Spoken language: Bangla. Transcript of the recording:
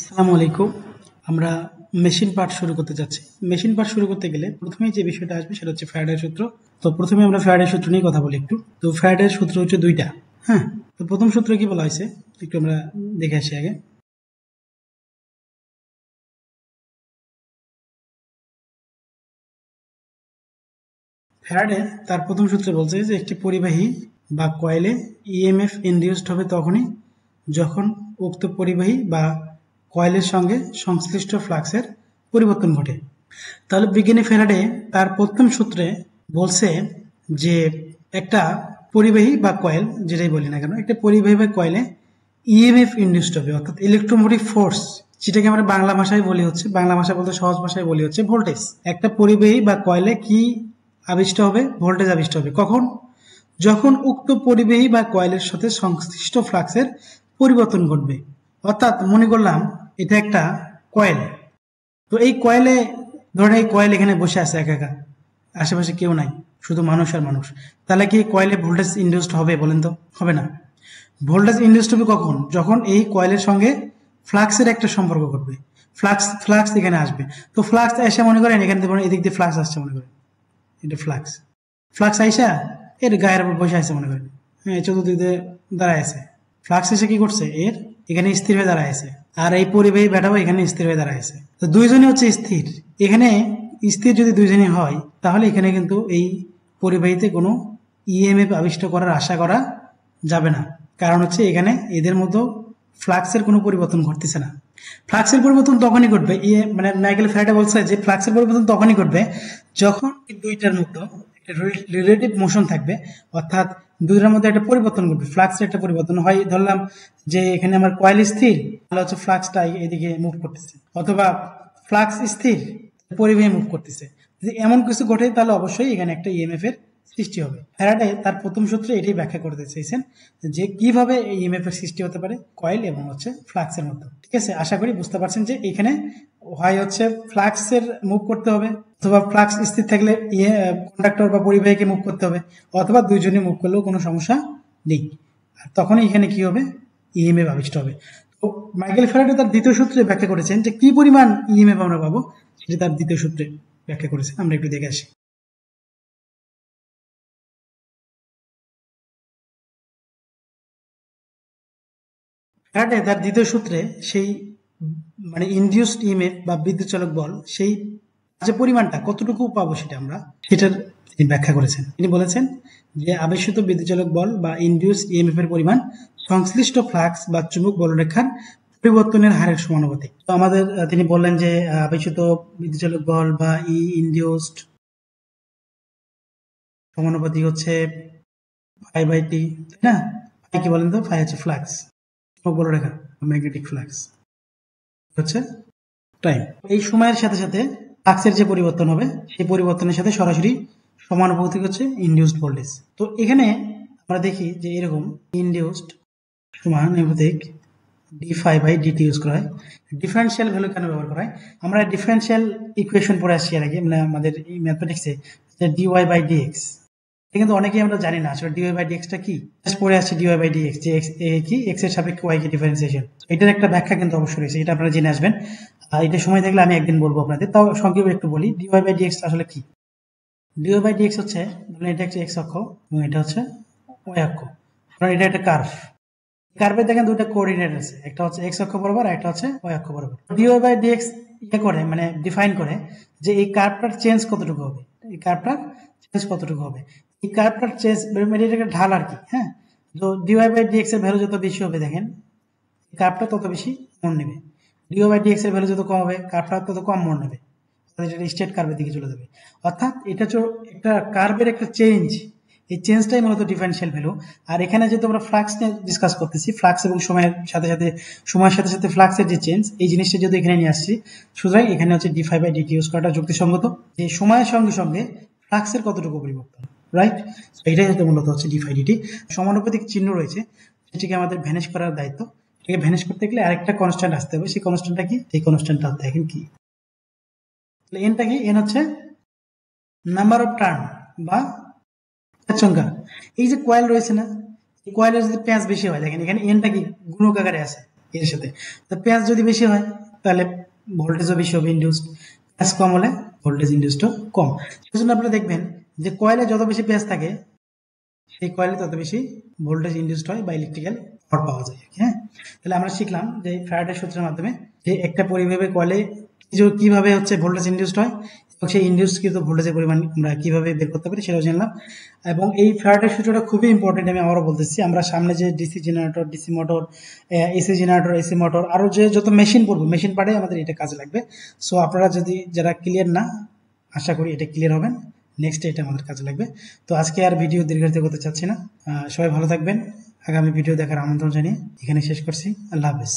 আসসালামু আলাইকুম। আমরা মেশিন পার্ট শুরু করতে যাচ্ছি। মেশিন পার্ট শুরু করতে গেলে প্রথমেই যে বিষয়টা আসবে সেটা হচ্ছে ফ্যারাডের সূত্র। তো প্রথমে আমরা ফ্যারাডের সূত্র নিয়ে কথা বলি একটু। তো ফ্যারাডের সূত্র হচ্ছে দুইটা। হ্যাঁ, তো প্রথম সূত্রে কি বলা হয়েছে একটু আমরা দেখে আসি আগে। ফ্যারাডে তার প্রথম সূত্রে বলছে যে একটি পরিবাহী বা কয়েলে ইএমএফ ইনডিউসড হবে তখনই যখন উক্ত পরিবাহী বা কয়েলের সঙ্গে সংশ্লিষ্ট ফ্লাক্সের পরিবর্তন ঘটে। তাহলে বিজ্ঞানী ফ্যারাডে তার প্রথম সূত্রে বলছে যে একটা পরিবাহী বা কয়েল যেটাই বলি না কেন, একটা পরিবাহী বা কয়েলে ইএমএফ ইন্ডিউসড হবে, অর্থাৎ ইলেকট্রোমোটিভ ফোর্স, যেটাকে আমরা বাংলা ভাষায় বলি হচ্ছে, বাংলা ভাষা বলতে সহজ ভাষায় বলি হচ্ছে ভোল্টেজ। একটা পরিবাহী বা কয়েলে কি আবিষ্ট হবে? ভোল্টেজ আবিষ্ট হবে। কখন? যখন উক্ত পরিবাহী বা কয়েলের সাথে সংশ্লিষ্ট ফ্লাক্সের পরিবর্তন ঘটবে। অর্থাৎ মনে করলাম এটা একটা কয়েল, তো এই কয়েলে ধরেন এই কয়েল এখানে বসে আছে একা একা, আশেপাশে কেউ নাই, শুধু মানুষ আর মানুষ। তাহলে কি কয়েলে ভোল্টেজ ইন্ডিউসড হবে? বলেন তো, হবে না। ভোল্টেজ ইন্ডিউসড হবে কখন? যখন এই কয়েলের সঙ্গে ফ্লাক্সের একটা সম্পর্ক ঘটবে। ফ্লাক্স ফ্লাক্স এখানে আসবে। তো ফ্লাক্স এসে মনে করেন এখানে দেখুন এদিক দিয়ে ফ্লাক্স আসছে, মনে করেন এটা ফ্লাক্স। ফ্লাক্স আইসা এর গায়ের উপর বসে আছে মনে করেন, হ্যাঁ, চতুর্দিক দিয়ে দাঁড়ায় আছে। ফ্লাক্স এসে কি করছে? এর এখানে স্থির হয়ে দাঁড়ায় আছে, আর এই পরিবাহী ব্যাটাও এখানে স্থির হয়ে দাঁড়ায় আছে। তো দুইজনই হচ্ছে স্থির। এখানে স্থির যদি দুইজনই হয় তাহলে এখানে কিন্তু এই পরিবাহীতে কোনো ইএমএফ আবিষ্ট করার আশা করা যাবে না। কারণ হচ্ছে এখানে এদের মধ্যে ফ্লাক্সের কোনো পরিবর্তন ঘটতেছে না। ফ্লাক্সের পরিবর্তন তখনই ঘটবে, মানে মাইকেল ফ্যারাডে বলছে যে ফ্লাক্সের পরিবর্তন তখনই ঘটবে যখন এই দুইটার মধ্যে একটা রিলেটিভ মোশন থাকবে, অর্থাৎ দুইটার মধ্যে একটা পরিবর্তন ঘটবে, ফ্লাক্সের একটা পরিবর্তন হয়। ধরলাম যে এখানে আমার কয়েল স্থির, তাহলে হচ্ছে ফ্লাক্সটা এদিকে মুভ করতেছে, অথবা ফ্লাক্স স্থির, পরিবাহী মুভ করতেছে। যদি এমন কিছু ঘটে তাহলে অবশ্যই এখানে একটা ইএমএফ এর সৃষ্টি হবে। ফ্যারাডে তার প্রথম সূত্রে এটাই ব্যাখ্যা করতে চেয়েছেন যে কিভাবে এই ইএমএফ এর সৃষ্টি হতে পারে কয়েল এবং হচ্ছে ফ্লাক্সের মধ্যে। ঠিক আছে, আশা করি বুঝতে পারছেন যে এখানে হয় হচ্ছে ফ্লাক্সের মুভ করতে হবে, অথবা ফ্লাক্স স্থির থাকলে কন্ডাক্টর বা পরিবাহীকে মুভ করতে হবে, অথবা দুইজনে মুভ করলেও কোনো সমস্যা নেই। আর তখনই এখানে কি হবে? ইএমএফ আবিষ্ট হবে। তো মাইকেল ফ্যারাডে তার দ্বিতীয় সূত্রে ব্যাখ্যা করেছেন যে কি পরিমাণ ইএমএফ আমরা পাবো, সেটা তার দ্বিতীয় সূত্রে ব্যাখ্যা করেছেন। আমরা একটু দেখে আসি। ফ্যারাডে তার দ্বিতীয় সূত্রে সেই মানে ইনডিউসড ইএমএফ বা বিদ্যুৎ চালক বল, সেই যে পরিমাণটা কতটুকু পাবো সেটার তিনি ব্যাখ্যা করেছেন। তিনি বলেছেন যে আবেশিত বিদ্যুৎ চালক বল বা ইনডিউসড ইএমএফ এর পরিমাণ সংশ্লিষ্ট ফ্লাক্স বা চুম্বক বলরেখার পরিবর্তনের হারের সমানুপাতিক। তো আমাদের তিনি বললেন যে আবেশিত বিদ্যুৎ চালক বল বা ইনডিউসড সমানুপাতিক হচ্ছে ফাই বাই টি, তাই না? ফাই কি বলেন তো? ফাই হচ্ছে ফ্লাক্স, বলরেখা, ম্যাগনেটিক ফ্লাক্স হচ্ছে টাইম। এই সময়ের সাথে সাথে ফ্লাক্সের যে পরিবর্তন হবে সেই পরিবর্তনের সাথে সরাসরি সমানুপাতিক হচ্ছে ইনডিউসড ভোল্টেজ। তো এখানে আমরা দেখি যে এরকম ইনডিউসড সমানুপাতিক d phi by dt use করা হয়। ডিফারেন্সিয়াল ভ্যালু কেন ব্যবহার করা হয়? আমরা ডিফারেন্সিয়াল ইকুয়েশন পড়ে আসছি এর আগে, মানে আমাদের এই ম্যাথমেটিক্সে, যে ডিওয়াই বাই ডিএক্স। কিন্তু অনেকেই আমরা জানি না আসলে ডিওয়াই বাই ডিএক্সটা কি। জাস্ট পড়ে আসছি ডিওয়াই বাই ডিএক্স, যে এক্স এ কি, এক্স এর সাপেক্ষে ওয়াই কি ডিফারেন্সিয়েশন। এটার একটা ব্যাখ্যা কিন্তু অবশ্যই রয়েছে, এটা আপনারা জেনে আসবেন। আর এটা সময় থাকলে আমি একদিন বলবো আপনাদের। তাও সংক্ষেপে একটু বলি ডিওয়াই বাই ডিএক্স আসলে কি। ডিওয়াই বাই ডিএক্স হচ্ছে, এটা হচ্ছে এক্স অক্ষ এবং এটা হচ্ছে ওয়াই অক্ষ। এটা একটা কার্ভ। কার্ভে দেখেন দুটো কোঅর্ডিনেট আছে, একটা হচ্ছে এক্স অক্ষ বরাবর আর একটা হচ্ছে ওয়াই অক্ষ বরাবর। ডিওয়াই বাই ডিএক্স করে মানে ডিফাইন করে যে এই কার্ভটার চেঞ্জ কতটুকু হবে, এই কার্ভটার চেঞ্জ কতটুকু হবে, এই কার্ভটার চেঞ্জ মানে এটা একটা ঢাল আর কি। হ্যাঁ, তো ডিওয়াই বাই ডিএক্স এর ভ্যালু যত বেশি হবে দেখেন কার্ভটা তত বেশি মোড় নেবে। ডিওয়াই বাই ডিএক্স এর ভ্যালু যত কম হবে কার্ভটা তত কম মোড় নেবে, এটা স্ট্রেট কার্ভের দিকে চলে যাবে। অর্থাৎ এটা হচ্ছে একটা কার্ভের একটা চেঞ্জ, এই চেঞ্জটাই মূলত ডিফারেন্সিয়াল ভ্যালু। আর এখানে যেহেতু আমরা ফ্লাক্স নিয়ে ডিসকাস করতেছি, ফ্লাক্স এবং সময়ের সাথে সাথে ফ্লাক্সের যে চেঞ্জ, এই জিনিসটা যদি এখানে নিয়ে আসছি, সুতরাং এখানে হচ্ছে d phi by dt use করাটা যুক্তিসঙ্গত, যে সময়ের সঙ্গে সঙ্গে ফ্লাক্সের কতটুকু পরিবর্তন, রাইট? এটাই হচ্ছে মূলত হচ্ছে ডি ফাই ডিটি। সমানুপাতিক চিহ্ন রয়েছে, সেটিকে আমাদের ভ্যানিশ করার দায়িত্ব। এটাকে ভ্যানিশ করতে গেলে আরেকটা কনস্ট্যান্ট আসতে হবে। সেই কনস্ট্যান্টটা কি? এই কনস্ট্যান্টটা দেখেন কি, এনটা কি? এন হচ্ছে নাম্বার অফ টার্ন বা সংখ্যা। এই যে কয়েল রয়েছে না, এই কয়েলের যদি প্যাঁচ বেশি হয়, দেখেন এখানে এনটা কি গুণক আকারে আছে, এর সাথে। তো পেঁয়াজ যদি বেশি হয় তাহলে ভোল্টেজও বেশি হবে ইন্ডিউসড, পেঁয়াজ কম হলে ভোল্টেজ ইন্ডিউসডও কম। সেজন্য আপনারা দেখবেন যে কয়েলে যত বেশি পেঁয়াজ থাকে সেই কয়েলে তত বেশি ভোল্টেজ ইন্ডিউসড হয় বা ইলেকট্রিক্যাল পাওয়ার পাওয়া যায়। হ্যাঁ, তাহলে আমরা শিখলাম যে ফ্যারাডের সূত্রের মাধ্যমে যে একটা পরিবাহী কয়েলে কিভাবে হচ্ছে ভোল্টেজ ইন্ডিউসড হয় এবং সেই ইন্ডিউসকৃত ভোল্টেজের পরিমাণ আমরা কিভাবে বের করতে পারি সেটাও জানলাম। এবং এই ফ্যারাডের সূত্রটা খুবই ইম্পর্টেন্ট, আমি আবারও বলতেছি। আমরা সামনে যে DC generator, DC motor, AC generator, AC motor, আরও যে যত মেশিন পড়বো মেশিন পাড়ে আমাদের এটা কাজে লাগবে। সো আপনারা যারা ক্লিয়ার না, আশা করি এটা ক্লিয়ার হবেন, নেক্সট এটা আমাদের কাজে লাগবে। তো আজকে আর ভিডিও দীর্ঘায়িত করতে চাচ্ছি না, সবাই ভালো থাকবেন। আগামী ভিডিও দেখার আমন্ত্রণ জানিয়ে এখানে শেষ করছি। আল্লাহ হাফেজ।